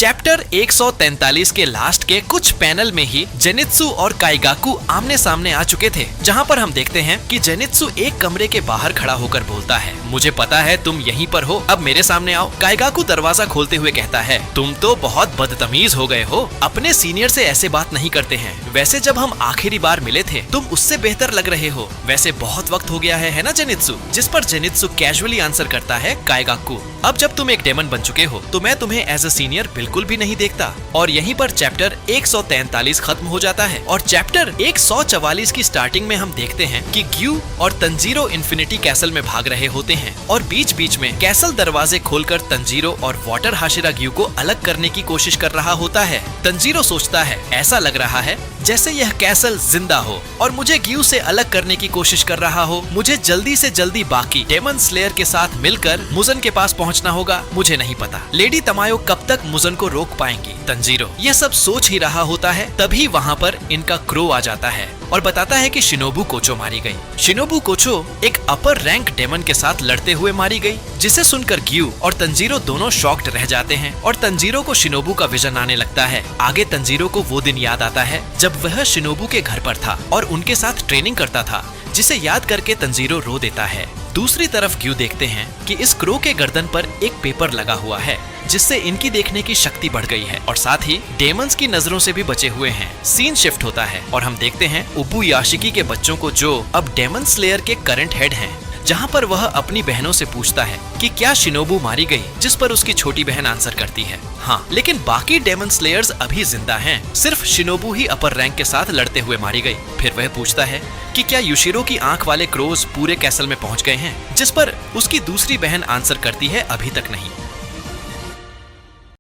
Chapter 143 के last के कुछ पैनल में ही जेनित्सु और काइगाकू आमने सामने आ चुके थे, जहां पर हम देखते हैं कि जेनित्सु एक कमरे के बाहर खड़ा होकर बोलता है, मुझे पता है तुम यहीं पर हो, अब मेरे सामने आओ। काइगाकू दरवाजा खोलते हुए कहता है, तुम तो बहुत बदतमीज हो गए हो, अपने सीनियर से ऐसे बात नहीं करते हैं। वैसे जब हम आखिरी बार मिले थे तुम उससे बेहतर लग रहे हो। वैसे बहुत वक्त हो गया है ना जेनित्सु? जिस पर जेनित्सु कैजुअली आंसर करता है, काइगाकू अब जब तुम एक डेमन बन चुके हो तो मैं तुम्हें एज अ सीनियर बिल्कुल भी नहीं देखता। और यहीं पर चैप्टर 143 खत्म हो जाता है और चैप्टर 144 की स्टार्टिंग में हम देखते हैं कि ग्यू और तंजीरो इन्फिनिटी कैसल में भाग रहे होते हैं और बीच बीच में कैसल दरवाजे खोलकर तंजीरो और वाटर हाशिरा ग्यू को अलग करने की कोशिश कर रहा होता है। तंजीरो सोचता है, ऐसा लग रहा है जैसे यह कैसल जिंदा हो और मुझे ग्यू से अलग करने की कोशिश कर रहा हो। मुझे जल्दी से जल्दी बाकी डेमन स्लेयर के साथ मिलकर मुजन के पास पहुंचना होगा। मुझे नहीं पता लेडी तमायो कब तक मुजन को रोक पाएंगी। तंजीरो यह सब सोच ही रहा होता है, तभी वहाँ पर इनका क्रो आ जाता है और बताता है कि शिनोबु कोचो मारी गई। शिनोबु कोचो एक अपर रैंक डेमन के साथ लड़ते हुए मारी गई, जिसे सुनकर ग्यू और तंजीरो दोनों शॉक्ड रह जाते हैं और तंजीरो को शिनोबु का विजन आने लगता है। आगे तंजीरो को वो दिन याद आता है जब वह शिनोबु के घर पर था और उनके साथ ट्रेनिंग करता था, जिसे याद करके तंजीरो रो देता है। दूसरी तरफ ग्यू देखते हैं कि इस क्रो के गर्दन पर एक पेपर लगा हुआ है, जिससे इनकी देखने की शक्ति बढ़ गई है और साथ ही डेमंस की नजरों से भी बचे हुए हैं। सीन शिफ्ट होता है और हम देखते हैं उबु याशिकी के बच्चों को, जो अब डेमन स्लेयर के करंट हेड हैं, जहां पर वह अपनी बहनों से पूछता है कि क्या शिनोबु मारी गई, जिस पर उसकी छोटी बहन आंसर करती है हाँ, लेकिन बाकी डेमन स्लेयर्स अभी जिंदा हैं। सिर्फ शिनोबु ही अपर रैंक के साथ लड़ते हुए मारी गई। फिर वह पूछता है कि क्या युशिरो की आंख वाले क्रोज पूरे कैसल में पहुंच गए हैं, जिस पर उसकी दूसरी बहन आंसर करती है, अभी तक नहीं।